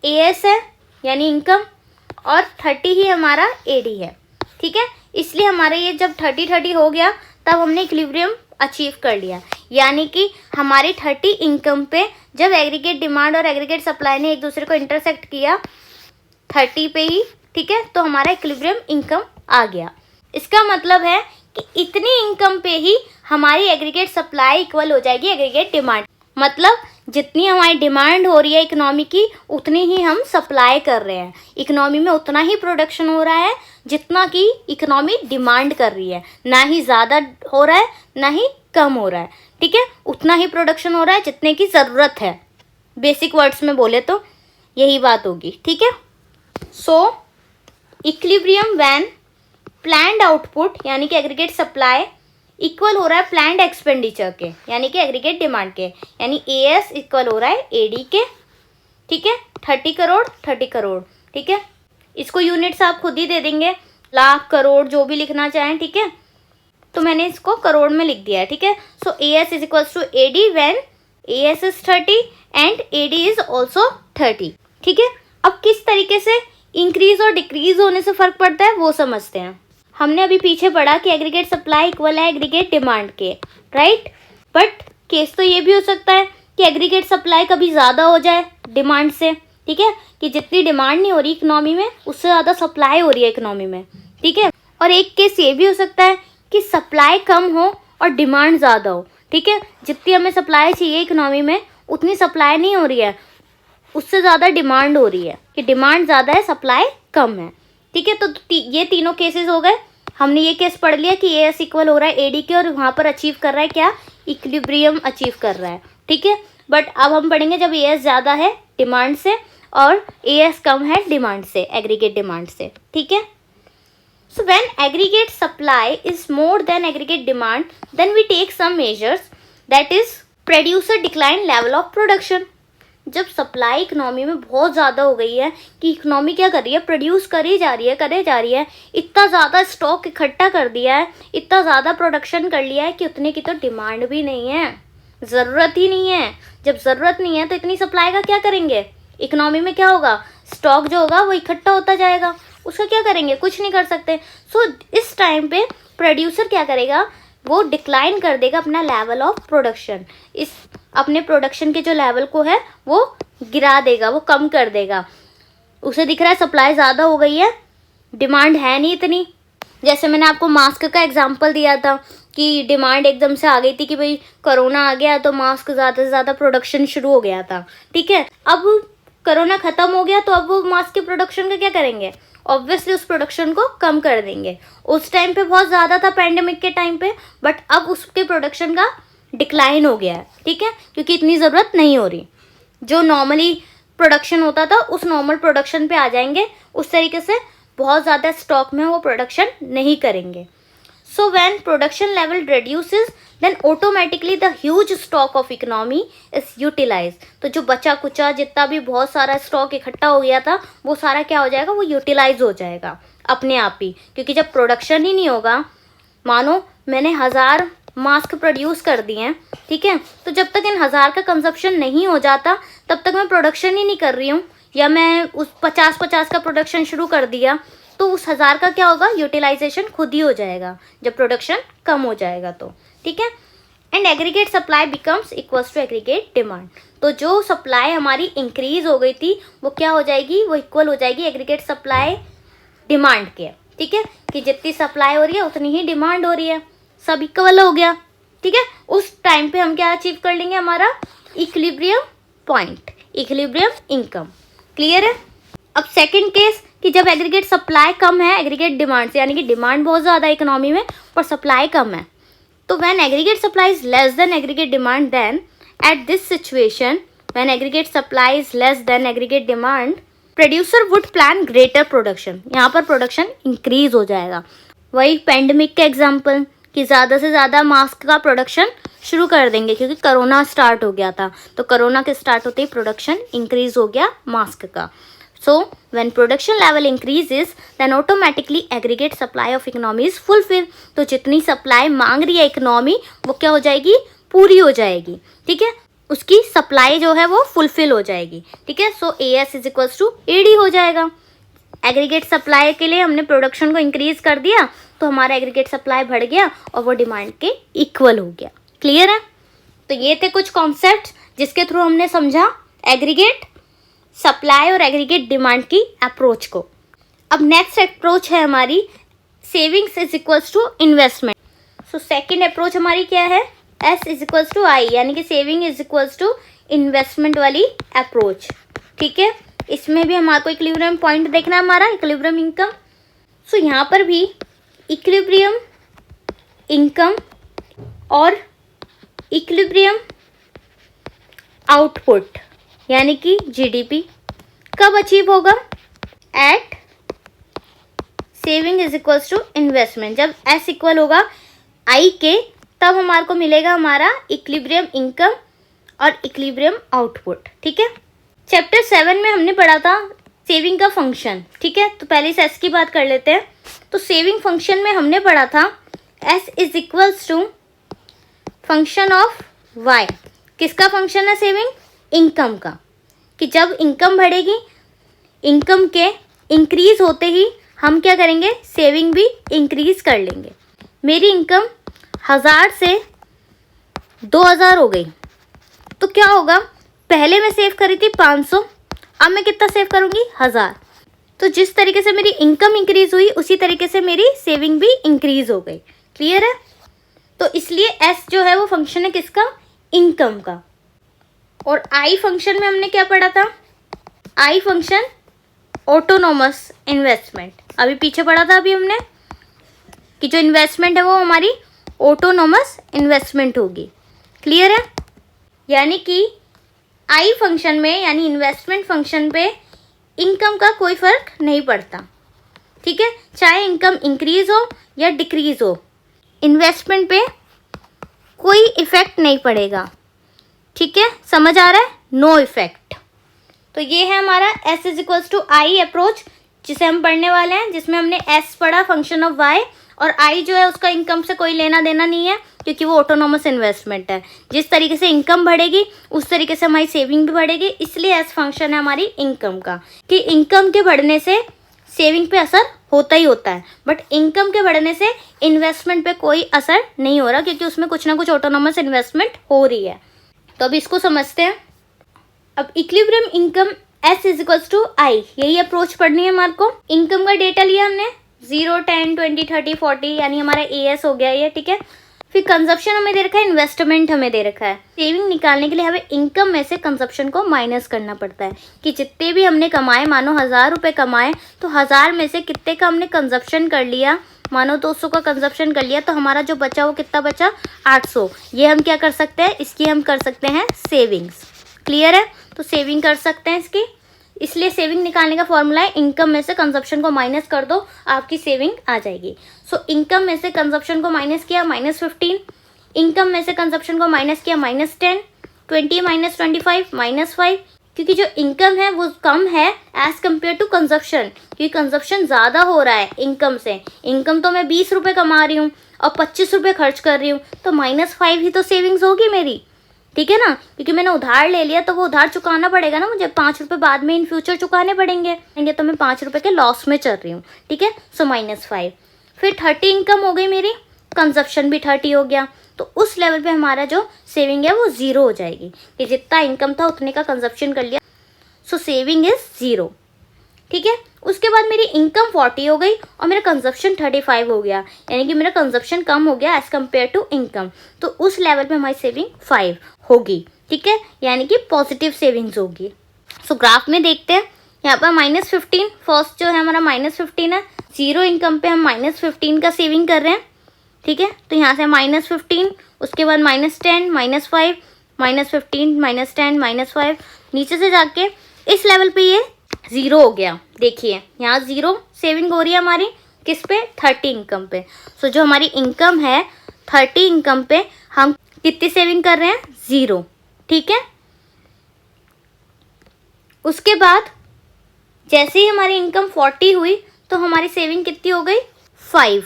AS है यानी इनकम, और 30 ही हमारा AD है। ठीक है, इसलिए हमारा ये जब 30-30 हो गया, तब हमने इक्विलिब्रियम अचीव कर लिया। यानी कि हमारी 30 इनकम पे जब एग्रीगेट डिमांड और एग्रीगेट सप्लाई ने एक दूसरे को इंटरसेक्ट किया 30 पे ही, ठीक है, तो हमारा इक्विलिब्रियम इनकम आ गया। इसका मतलब है कि इतनी इनकम पे ही हमारी एग्रीगेट सप्लाई इक्वल हो जाएगी एग्रीगेट डिमांड। मतलब जितनी हमारी डिमांड हो रही है इकोनॉमी की, उतनी ही हम सप्लाई कर रहे हैं। इकोनॉमी में उतना ही प्रोडक्शन हो रहा है जितना कि इकोनॉमी डिमांड कर रही है, ना ही ज़्यादा हो रहा है ना ही कम हो रहा है। ठीक है, उतना ही प्रोडक्शन हो रहा है जितने की ज़रूरत है। बेसिक वर्ड्स में बोले तो यही बात होगी। ठीक है, सो इक्विलिब्रियम व्हेन प्लान्ड आउटपुट यानी कि एग्रीगेट सप्लाई इक्वल हो रहा है प्लान्ड एक्सपेंडिचर के, यानी कि एग्रीगेट डिमांड के, यानी AS इक्वल हो रहा है AD के। ठीक है, 30 करोड़ 30 करोड़। ठीक है, इसको यूनिट्स आप खुद ही दे देंगे, लाख करोड़ जो भी लिखना चाहें। ठीक है, तो मैंने इसको करोड़ में लिख दिया है। ठीक है, so AS = AD when AS is 30 and AD is also 30। ठीक है, अब किस तरीके से इंक्रीज और डिक्रीज होने से फर्क पड़ता है वो समझते हैं। हमने अभी पीछे पढ़ा कि एग्रीगेट सप्लाई इक्वल है एग्रीगेट डिमांड के, राइट? बट केस तो ये भी हो सकता है कि एग्रीगेट सप्लाई कभी ज़्यादा हो जाए डिमांड से। ठीक है, कि जितनी डिमांड नहीं हो रही इकोनॉमी में, उससे ज़्यादा सप्लाई हो रही है इकोनॉमी में। ठीक है, और एक केस ये भी हो सकता है कि सप्लाई कम हो और डिमांड ज़्यादा हो। ठीक है, जितनी हमें सप्लाई चाहिए इकोनॉमी में उतनी सप्लाई नहीं हो रही है, उससे ज़्यादा डिमांड हो रही है, कि डिमांड ज़्यादा है सप्लाई कम है। ठीक है, तो ये तीनों केसेस हो गए। हमने ये केस पढ़ लिया कि AS इक्वल हो रहा है AD के, और वहाँ पर अचीव कर रहा है क्या? इक्विलिब्रियम अचीव कर रहा है। ठीक है, बट अब हम पढ़ेंगे जब AS ज़्यादा है डिमांड से और AS कम है डिमांड से, एग्रीगेट डिमांड से। ठीक है, so when aggregate supply is more than aggregate demand, then we take some measures, that is producer decline level of production. जब सप्लाई इकोनॉमी में बहुत ज़्यादा हो गई है कि इकोनॉमी क्या कर रही है? प्रोड्यूस करे जा रही है, इतना ज़्यादा स्टॉक इकट्ठा कर दिया है, इतना ज़्यादा प्रोडक्शन कर लिया है कि उतने की तो डिमांड भी नहीं है, ज़रूरत ही नहीं है। जब ज़रूरत नहीं है तो इतनी सप्लाई का क्या करेंगे? इकोनॉमी में क्या होगा? स्टॉक जो होगा वो इकट्ठा होता जाएगा, उसका क्या करेंगे? कुछ नहीं कर सकते। सो इस टाइम पे प्रोड्यूसर क्या करेगा? वो डिक्लाइन कर देगा अपना लेवल ऑफ प्रोडक्शन, इस अपने प्रोडक्शन के जो लेवल को है वो गिरा देगा, वो कम कर देगा। उसे दिख रहा है सप्लाई ज़्यादा हो गई है, डिमांड है नहीं इतनी। जैसे मैंने आपको मास्क का एग्जांपल दिया था कि डिमांड एकदम से आ गई थी कि भाई कोरोना आ गया तो मास्क ज़्यादा से ज़्यादा प्रोडक्शन शुरू हो गया था। ठीक है, अब कोरोना ख़त्म हो गया तो अब वो मास्क के प्रोडक्शन का क्या करेंगे? ऑब्वियसली उस प्रोडक्शन को कम कर देंगे। उस टाइम पे बहुत ज़्यादा था पैंडेमिक के टाइम पे, बट अब उसके प्रोडक्शन का डिक्लाइन हो गया है। ठीक है, क्योंकि इतनी ज़रूरत नहीं हो रही। जो नॉर्मली प्रोडक्शन होता था उस नॉर्मल प्रोडक्शन पे आ जाएंगे, उस तरीके से बहुत ज़्यादा स्टॉक में वो प्रोडक्शन नहीं करेंगे। So when production level reduces then automatically the huge stock of economy is utilize. तो जो बचा कुचा जितना भी बहुत सारा स्टॉक इकट्ठा हो गया था वो सारा क्या हो जाएगा, वो यूटिलाइज हो जाएगा अपने आप ही, क्योंकि जब प्रोडक्शन ही नहीं होगा, मानो मैंने 1000 मास्क प्रोड्यूस कर दिए हैं, ठीक है, तो जब तक इन 1000 का कंजप्शन नहीं हो जाता तब तक मैं प्रोडक्शन ही नहीं कर रही हूँ, या मैं उस 50-50 का प्रोडक्शन शुरू कर दिया तो उस 1000 का क्या होगा, यूटिलाइजेशन खुद ही हो जाएगा जब प्रोडक्शन कम हो जाएगा तो, ठीक है। And aggregate supply becomes equals to aggregate demand. तो जो सप्लाई हमारी इंक्रीज हो गई थी वो क्या हो जाएगी, वो इक्वल हो जाएगी एग्रीगेट सप्लाई डिमांड के, ठीक है, कि जितनी सप्लाई हो रही है उतनी ही डिमांड हो रही है, सब इक्वल हो गया, ठीक है। उस टाइम पे हम क्या अचीव कर लेंगे, हमारा equilibrium point, equilibrium income. Clear है। अब सेकंड केस कि जब एग्रीगेट सप्लाई कम है एग्रीगेट डिमांड से, यानी कि डिमांड बहुत ज़्यादा है इकोनॉमी में पर सप्लाई कम है, तो when aggregate supply is less than aggregate demand, then at this situation when aggregate supply is less than aggregate demand, producer would plan greater production. यहाँ पर प्रोडक्शन इंक्रीज हो जाएगा। वही पेंडेमिक का एग्जाम्पल कि ज़्यादा से ज़्यादा मास्क का प्रोडक्शन शुरू कर देंगे क्योंकि कोरोना स्टार्ट हो गया था, तो कोरोना के स्टार्ट होते ही प्रोडक्शन इंक्रीज हो गया मास्क का। So when production level increases then automatically aggregate supply of economy is fulfil. तो जितनी सप्लाई मांग रही है इकोनॉमी वो क्या हो जाएगी, पूरी हो जाएगी, ठीक है, उसकी सप्लाई जो है वो फुलफिल हो जाएगी, ठीक है। So AS is equals to AD हो जाएगा। एग्रीगेट सप्लाई के लिए हमने प्रोडक्शन को इंक्रीज कर दिया तो हमारा एग्रीगेट सप्लाई बढ़ गया और वो डिमांड के इक्वल हो गया। क्लियर है। तो ये थे कुछ कॉन्सेप्ट जिसके थ्रू हमने समझा एग्रीगेट सप्लाई और एग्रीगेट डिमांड की अप्रोच को। अब नेक्स्ट अप्रोच है हमारी savings is equals to investment. So second approach हमारी क्या है, S is equals to I, यानी कि saving is equals to investment वाली अप्रोच, ठीक है। इसमें भी हमारे को इक्विलिब्रियम पॉइंट देखना है, हमारा इक्विलिब्रियम इनकम। सो यहाँ पर भी इक्विलिब्रियम इनकम और इक्विलिब्रियम आउटपुट यानी कि GDP कब अचीव होगा, at saving is equals to investment. जब S इक्वल होगा I के तब हमारे को मिलेगा हमारा इक्विलिब्रियम इनकम और इक्विलिब्रियम आउटपुट, ठीक है। चैप्टर 7 में हमने पढ़ा था सेविंग का फंक्शन, ठीक है, तो पहले इस S की बात कर लेते हैं। तो सेविंग फंक्शन में हमने पढ़ा था S is equals to function of Y। किसका फंक्शन है सेविंग, इनकम का, कि जब इनकम बढ़ेगी इनकम के इंक्रीज होते ही हम क्या करेंगे, सेविंग भी इंक्रीज कर लेंगे। मेरी इनकम 1000 से 2000 हो गई तो क्या होगा, पहले मैं सेव करी थी 500, अब मैं कितना सेव करूँगी, 1000। तो जिस तरीके से मेरी इनकम इंक्रीज हुई उसी तरीके से मेरी सेविंग भी इंक्रीज हो गई। क्लियर है। तो इसलिए S जो है वो फंक्शन है किसका, इनकम का। और I फंक्शन में हमने क्या पढ़ा था, I फंक्शन ऑटोनोमस इन्वेस्टमेंट, अभी पीछे पढ़ा था अभी हमने कि जो इन्वेस्टमेंट है वो हमारी ऑटोनोमस इन्वेस्टमेंट होगी। क्लियर है। यानी कि I फंक्शन में यानी इन्वेस्टमेंट फंक्शन पे इनकम का कोई फर्क नहीं पड़ता, ठीक है, चाहे इनकम इंक्रीज हो या डिक्रीज हो, इन्वेस्टमेंट पे कोई इफेक्ट नहीं पड़ेगा, ठीक है, समझ आ रहा है, नो इफेक्ट। तो ये है हमारा S is equals to I approach जिसे हम पढ़ने वाले हैं, जिसमें हमने S पढ़ा फंक्शन ऑफ Y, और I जो है उसका इनकम से कोई लेना देना नहीं है क्योंकि वो ऑटोनोमस इन्वेस्टमेंट है। जिस तरीके से इनकम बढ़ेगी उस तरीके से हमारी सेविंग भी बढ़ेगी, इसलिए S फंक्शन है हमारी इनकम का, कि इनकम के बढ़ने से सेविंग पे असर होता ही होता है, बट इनकम के बढ़ने से इन्वेस्टमेंट पे कोई असर नहीं हो रहा क्योंकि उसमें कुछ ना कुछ ऑटोनोमस इन्वेस्टमेंट हो रही है। तो अब इसको समझते हैं। अब equilibrium income S is equals to I, यही अप्रोच पढ़नी है हमारे को। इनकम का डेटा लिया हमने 0, 10, 20, 30, 40 यानी हमारा AS हो गया ये, ठीक है। फिर कंजप्शन हमें दे रखा है, इन्वेस्टमेंट हमें दे रखा है। सेविंग निकालने के लिए हमें इनकम में से कंजप्शन को माइनस करना पड़ता है कि जितने भी हमने कमाए, मानो 1000 रुपये कमाए तो 1000 में से कितने का हमने कंजप्शन कर लिया, मानो 200 का कंजप्शन कर लिया तो हमारा जो बचा वो कितना बचा, 800। ये हम क्या कर सकते हैं, इसकी हम कर सकते हैं सेविंग्स। क्लियर है? तो सेविंग कर सकते हैं इसकी, इसलिए सेविंग निकालने का फॉर्मूला है इनकम में से कंजप्शन को माइनस कर दो, आपकी सेविंग आ जाएगी। सो इनकम में से कंजप्शन को माइनस किया -15, इनकम में से कंजप्शन को माइनस किया -10, 20 - 25 -5, क्योंकि जो इनकम है वो कम है एज कम्पेयर टू कंजप्शन, क्योंकि कंजप्शन ज़्यादा हो रहा है इनकम से। इनकम तो मैं 20 रुपये कमा रही हूँ और 25 रुपये खर्च कर रही हूँ, तो -5 ही तो सेविंग्स होगी मेरी, ठीक है ना, क्योंकि मैंने उधार ले लिया तो वो उधार चुकाना पड़ेगा ना मुझे, 5 रुपये बाद में इन फ्यूचर चुकाने पड़ेंगे, तो मैं 5 रुपये के लॉस में चल रही हूँ, ठीक है। सो -5, फिर 30 इनकम हो गई मेरी, कंजप्शन भी 30 हो गया, तो उस लेवल पे हमारा जो सेविंग है वो 0 हो जाएगी, कि जितना इनकम था उतने का कंजप्शन कर लिया, सो सेविंग इज 0, ठीक है। उसके बाद मेरी इनकम 40 हो गई और मेरा कंजप्शन 35 हो गया, यानी कि मेरा कंजप्शन कम हो गया एज कम्पेयर टू इनकम, तो उस लेवल पे हमारी सेविंग 5 होगी, ठीक है, यानी कि पॉजिटिव सेविंग्स होगी। सो ग्राफ में देखते हैं, यहाँ पर -15, फर्स्ट जो है हमारा -15 है, 0 इनकम पे हम -15 का सेविंग कर रहे हैं, ठीक है। तो यहाँ से -15, उसके बाद -10, -5, -15, -10, -5, नीचे से जाके इस लेवल पे ये 0 हो गया। देखिए यहाँ 0 सेविंग हो रही है हमारी, किस पे? 30 इनकम पे। सो जो हमारी इनकम है 30 इनकम पे हम कितनी सेविंग कर रहे हैं? 0, ठीक है। उसके बाद जैसे ही हमारी इनकम 40 हुई तो हमारी सेविंग कितनी हो गई? 5,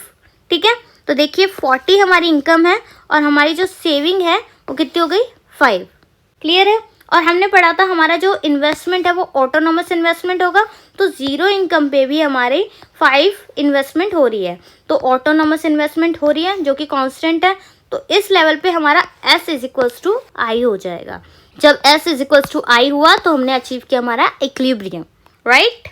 ठीक है। तो देखिए 40 हमारी इनकम है और हमारी जो सेविंग है वो कितनी हो गई? 5, क्लियर है। और हमने पढ़ा था हमारा जो इन्वेस्टमेंट है वो ऑटोनोमस इन्वेस्टमेंट होगा, तो 0 इनकम पे भी हमारी 5 इन्वेस्टमेंट हो रही है, तो ऑटोनोमस इन्वेस्टमेंट हो रही है जो कि कांस्टेंट है, तो इस लेवल पे हमारा S = I हो जाएगा। जब S = I हुआ तो हमने अचीव किया हमारा इक्विलिब्रियम, राइट,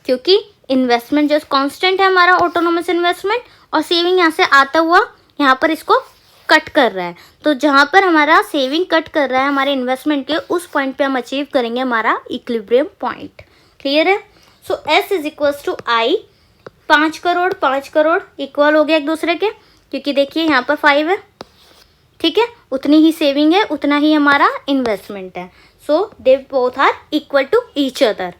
क्योंकि इन्वेस्टमेंट जो कांस्टेंट है हमारा ऑटोनोमस इन्वेस्टमेंट, और सेविंग यहाँ से आता हुआ यहाँ पर इसको कट कर रहा है, तो जहाँ पर हमारा सेविंग कट कर रहा है हमारे इन्वेस्टमेंट के, उस पॉइंट पे हम अचीव करेंगे हमारा इक्विलिब्रियम पॉइंट, क्लियर है। सो S = I, 5 crore 5 crore equal हो गया एक दूसरे के, क्योंकि देखिए यहाँ पर 5 है, ठीक है, उतनी ही सेविंग है उतना ही हमारा इन्वेस्टमेंट है, so they both are equal to each other.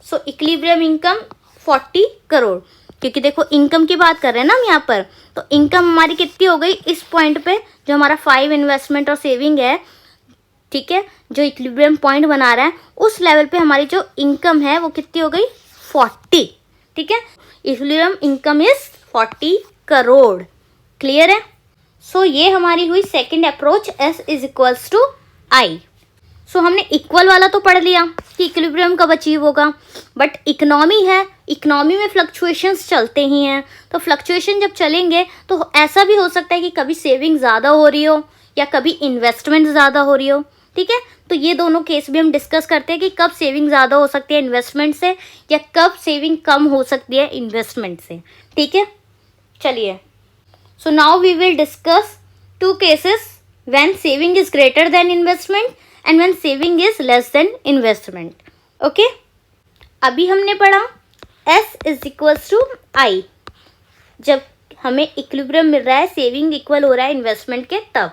So equilibrium income 40 crore, क्योंकि देखो इनकम की बात कर रहे हैं ना हम यहाँ पर, तो इनकम हमारी कितनी हो गई इस पॉइंट पे, जो हमारा 5 इन्वेस्टमेंट और सेविंग है, ठीक है, जो इक्विलिब्रियम पॉइंट बना रहा है, उस लेवल पे हमारी जो इनकम है वो कितनी हो गई? 40, ठीक है। Equilibrium income is 40 crore, clear है। सो ये हमारी हुई सेकेंड अप्रोच, S = I। सो हमने इक्वल वाला तो पढ़ लिया कि इक्विलिब्रियम कब अचीव होगा, बट इकोनॉमी है, इकोनॉमी में फ्लक्चुएशंस चलते ही हैं, तो फ्लक्चुएशन जब चलेंगे तो ऐसा भी हो सकता है कि कभी सेविंग ज़्यादा हो रही हो या कभी इन्वेस्टमेंट ज़्यादा हो रही हो, ठीक है। तो ये दोनों केस भी हम डिस्कस करते हैं कि कब सेविंग ज़्यादा हो सकती है इन्वेस्टमेंट से या कब सेविंग कम हो सकती है इन्वेस्टमेंट से, ठीक है। चलिए, so now we will discuss 2 cases when saving is greater than investment and when saving is less than investment, okay। अभी हमने पढ़ा S = I, जब हमें इक्विलिब्रियम मिल रहा है, सेविंग इक्वल हो रहा है इन्वेस्टमेंट के, तब।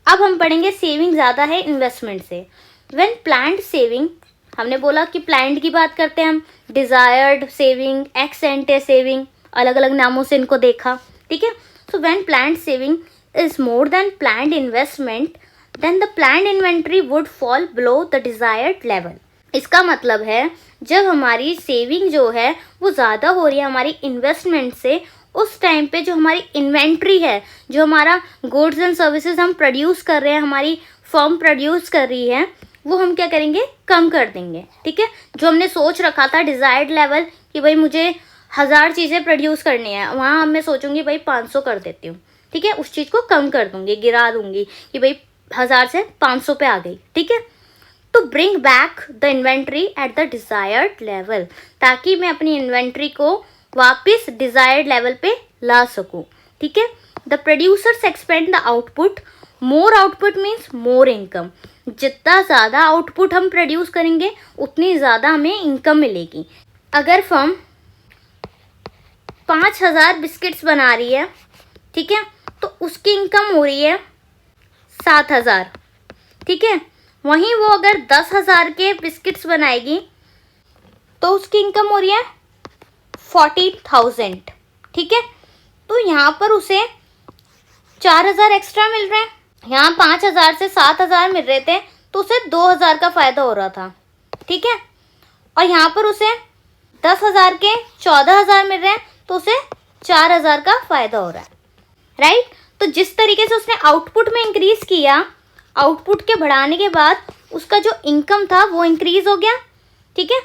अब हम पढ़ेंगे सेविंग ज़्यादा है इन्वेस्टमेंट से, when planned saving, हमने बोला कि प्लान्ड की बात करते हैं हम, डिज़ायर्ड सेविंग, एक्स एंटे सेविंग, अलग अलग नामों से इनको देखा, ठीक है। सो when planned saving is more than planned investment, then the planned inventory would fall below the desired level। इसका मतलब है जब हमारी सेविंग जो है वो ज़्यादा हो रही है हमारी इन्वेस्टमेंट से, उस टाइम पे जो हमारी इन्वेंट्री है, जो हमारा गुड्स एंड सर्विसेज हम प्रोड्यूस कर रहे हैं, हमारी फर्म प्रोड्यूस कर रही है, वो हम क्या करेंगे? कम कर देंगे, ठीक है। जो हमने सोच रखा था डिज़ायर्ड लेवल कि भाई मुझे 1000 चीज़ें प्रोड्यूस करनी है, वहाँ मैं सोचूंगी भाई 500 कर देती हूँ, ठीक है, उस चीज़ को कम कर दूंगी, गिरा दूंगी कि भाई 1000 से 500 पे आ गई, ठीक है। तो bring back the inventory at the desired level, ताकि मैं अपनी इन्वेंट्री को वापस डिज़ायर्ड लेवल पे ला सकूं, ठीक है। The producers expand the output, more output means more income, जितना ज़्यादा आउटपुट हम प्रोड्यूस करेंगे उतनी ज़्यादा हमें इनकम मिलेगी। अगर फर्म 5000 बिस्किट्स बना रही है, ठीक है, तो उसकी इनकम हो रही है 7000, ठीक है। वहीं वो अगर 10,000 के बिस्किट्स बनाएगी तो उसकी इनकम हो रही है 40,000, ठीक है। तो यहाँ पर उसे 4,000 एक्स्ट्रा मिल रहे हैं, यहाँ 5,000 से 7,000 मिल रहे थे तो उसे 2,000 का फ़ायदा हो रहा था, ठीक है। और यहाँ पर उसे 10,000 के 14,000 मिल रहे हैं तो उसे 4,000 का फ़ायदा हो रहा है, राइट। तो जिस तरीके से उसने आउटपुट में इंक्रीज़ किया, आउटपुट के बढ़ाने के बाद उसका जो इनकम था वो इंक्रीज़ हो गया, ठीक है।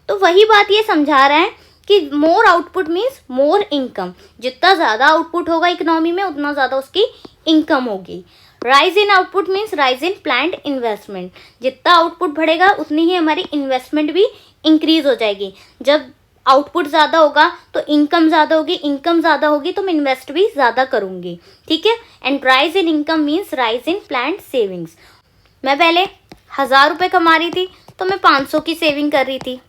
तो वही बात ये समझा रहा है कि मोर आउटपुट मीन्स मोर इनकम। जितना ज़्यादा आउटपुट होगा इकोनॉमी में उतना ज़्यादा उसकी इनकम होगी। Rise in output means rise in planned investment. जितना आउटपुट बढ़ेगा उतनी ही हमारी इन्वेस्टमेंट भी इंक्रीज हो जाएगी। जब आउटपुट ज़्यादा होगा तो इनकम ज़्यादा होगी, इनकम ज़्यादा होगी तो मैं इन्वेस्ट भी ज़्यादा करूँगी, ठीक है। And rise in income means rise in planned savings. मैं पहले 1,000 रुपये कमा रही थी तो मैं 500 की सेविंग कर रही थी,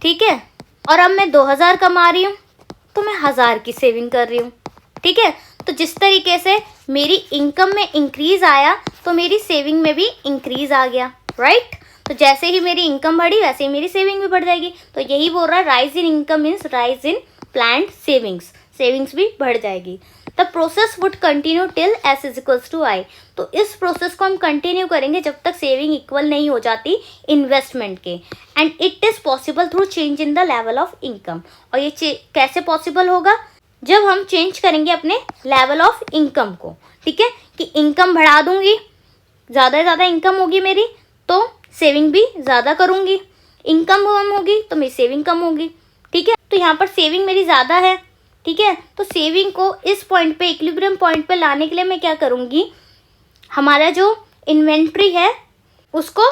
ठीक है। और अब मैं 2,000 कमा रही हूँ तो मैं 1,000 की सेविंग कर रही हूँ, ठीक है। तो जिस तरीके से मेरी इनकम में इंक्रीज़ आया तो मेरी सेविंग में भी इंक्रीज़ आ गया, राइट। तो जैसे ही मेरी इनकम बढ़ी वैसे ही मेरी सेविंग भी बढ़ जाएगी। तो यही बोल रहा है rise in income means rise in planned savings. Savings भी बढ़ जाएगी। The process would continue till S is equals to I। तो इस प्रोसेस को हम कंटिन्यू करेंगे जब तक सेविंग इक्वल नहीं हो जाती इन्वेस्टमेंट के। And it is possible through change in the level of income. और ये कैसे पॉसिबल होगा? जब हम चेंज करेंगे अपने लेवल ऑफ इनकम को, ठीक है। कि इनकम बढ़ा दूंगी, ज़्यादा से ज़्यादा इनकम होगी मेरी तो सेविंग भी ज़्यादा करूँगी। इनकम कम होगी तो मेरी सेविंग कम होगी, ठीक है। तो यहाँ पर सेविंग मेरी ज़्यादा है, ठीक है। तो सेविंग को इस पॉइंट पे, इक्विलिब्रियम पॉइंट पे लाने के लिए मैं क्या करूँगी, हमारा जो इन्वेंट्री है उसको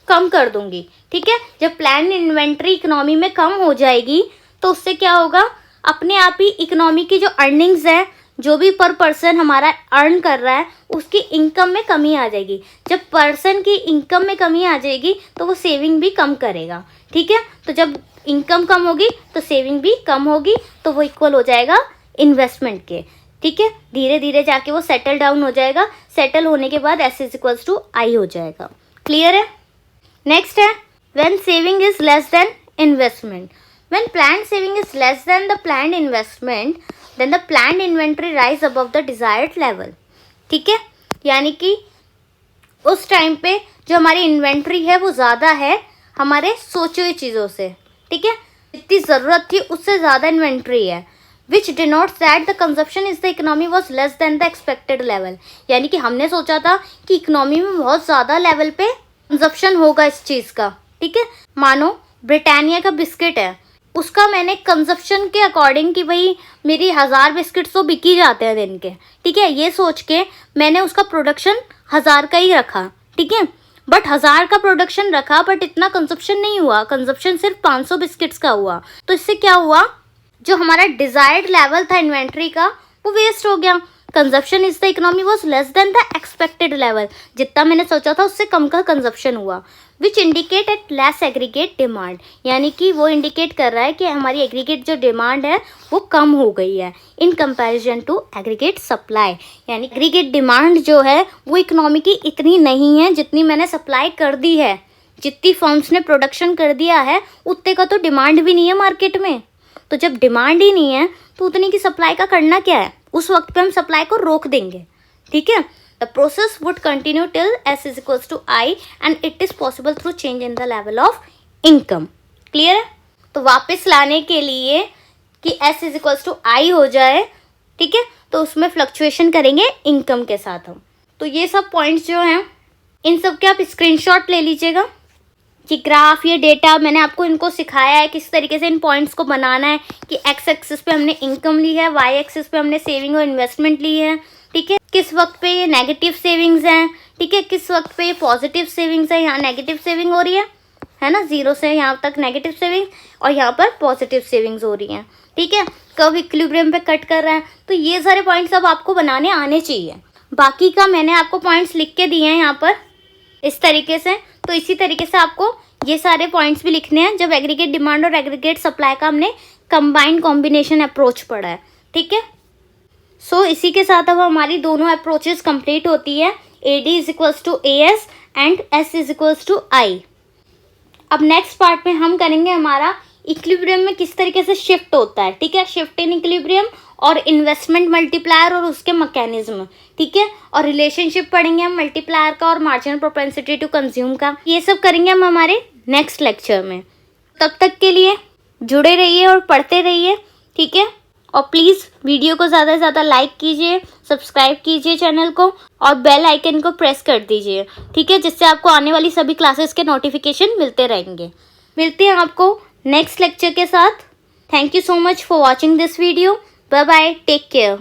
कम कर दूँगी, ठीक है। जब प्लान इन्वेंट्री इकोनॉमी में कम हो जाएगी तो उससे क्या होगा, अपने आप ही इकोनॉमी की जो अर्निंग्स है, जो भी पर पर्सन हमारा अर्न कर रहा है उसकी इनकम में कमी आ जाएगी। जब पर्सन की इनकम में कमी आ जाएगी तो वो सेविंग भी कम करेगा, ठीक है। तो जब इनकम कम होगी तो सेविंग भी कम होगी तो वो इक्वल हो जाएगा इन्वेस्टमेंट के, ठीक है। धीरे धीरे जाके वो सेटल डाउन हो जाएगा। सेटल होने के बाद S is equals to I हो जाएगा। क्लियर है? नेक्स्ट है when saving is less than investment. When planned saving is less than the planned investment, then the planned inventory rise above the desired level, ठीक है। यानी कि उस time पे जो हमारी इन्वेंट्री है वो ज़्यादा है हमारे सोचे हुए चीज़ों से, ठीक है। जितनी ज़रूरत थी उससे ज़्यादा इन्वेंट्री है, विच denotes that the consumption is the economy was less than the expected level. यानी कि हमने सोचा था कि इकोनॉमी में बहुत ज़्यादा लेवल पे कंजप्शन होगा इस चीज़ का, ठीक है। मानो ब्रिटानिया का बिस्किट है, उसका मैंने कंजप्शन के अकॉर्डिंग कि भाई मेरी 1,000 बिस्किट्स तो बिक ही जाते हैं दिन के, ठीक है। ये सोच के मैंने उसका प्रोडक्शन 1,000 का ही रखा, ठीक है। बट 1,000 का प्रोडक्शन रखा बट इतना कंजप्शन नहीं हुआ, कंजप्शन सिर्फ 500 बिस्किट्स का हुआ। तो इससे क्या हुआ, जो हमारा डिज़ायर्ड लेवल था इन्वेंट्री का वो वेस्ट हो गया। Consumption is the economy was less than the expected level. जितना मैंने सोचा था उससे कम का कंजप्शन हुआ। Which indicate at less aggregate demand. यानी कि वो इंडिकेट कर रहा है कि हमारी एग्रीगेट जो डिमांड है वो कम हो गई है in comparison to aggregate supply. यानी एग्रीगेट डिमांड जो है वो इकोनॉमी की इतनी नहीं है जितनी मैंने सप्लाई कर दी है। जितनी फर्म्स ने प्रोडक्शन कर दिया है उतने का तो डिमांड भी नहीं है मार्केट में। तो जब डिमांड ही नहीं है तो उतनी की सप्लाई का करना क्या है, उस वक्त पे हम सप्लाई को रोक देंगे, ठीक है। The process would continue till S is equals to I and it is possible through change in the level of income. Clear है? तो वापस लाने के लिए कि S is equals to I हो जाए, ठीक है, तो उसमें फ्लक्चुएशन करेंगे इनकम के साथ हम। तो ये सब पॉइंट्स जो हैं इन सब के आप स्क्रीनशॉट ले लीजिएगा कि ग्राफ, ये डेटा मैंने आपको इनको सिखाया है किस तरीके से इन पॉइंट्स को बनाना है कि एक्स एक्सिस पे हमने इनकम ली है, वाई एक्सिस पे हमने सेविंग और इन्वेस्टमेंट ली है, ठीक है। किस वक्त पे ये नेगेटिव सेविंग्स हैं, ठीक है, किस वक्त पे ये पॉजिटिव सेविंग्स है। यहाँ नेगेटिव सेविंग हो रही है ना, 0 से यहाँ तक नेगेटिव सेविंग और यहाँ पर पॉजिटिव सेविंग्स हो रही हैं, ठीक है। कब इक्विलिब्रियम पे कट कर रहा है। तो ये सारे पॉइंट्स अब आपको बनाने आने चाहिए। बाकी का मैंने आपको पॉइंट्स लिख के दिए हैं यहाँ पर इस तरीके से। तो इसी तरीके से आपको ये सारे पॉइंट्स भी लिखने हैं जब एग्रीगेट डिमांड और एग्रीगेट सप्लाई का हमने कंबाइंड कॉम्बिनेशन अप्रोच पढ़ा है, ठीक है। सो इसी के साथ अब हमारी दोनों अप्रोचेस कंप्लीट होती है। AD is equals to AS and S is equals to I। अब नेक्स्ट पार्ट में हम करेंगे हमारा इक्विलिब्रियम में किस तरीके से शिफ्ट होता है, ठीक है, शिफ्ट इन इक्विलिब्रियम और इन्वेस्टमेंट मल्टीप्लायर और उसके मैकेनिज्म, ठीक है, और रिलेशनशिप पढ़ेंगे हम मल्टीप्लायर का और मार्जिनल प्रोपेंसिटी टू कंज्यूम का। ये सब करेंगे हम हमारे नेक्स्ट लेक्चर में। तब तक के लिए जुड़े रहिए और पढ़ते रहिए, ठीक है। और प्लीज़ वीडियो को ज़्यादा से ज़्यादा लाइक कीजिए, सब्सक्राइब कीजिए चैनल को और बेल आइकन को प्रेस कर दीजिए, ठीक है, जिससे आपको आने वाली सभी क्लासेस के नोटिफिकेशन मिलते रहेंगे। मिलते हैं आपको नेक्स्ट लेक्चर के साथ। Thank you so much for watching this video. Bye bye, take care.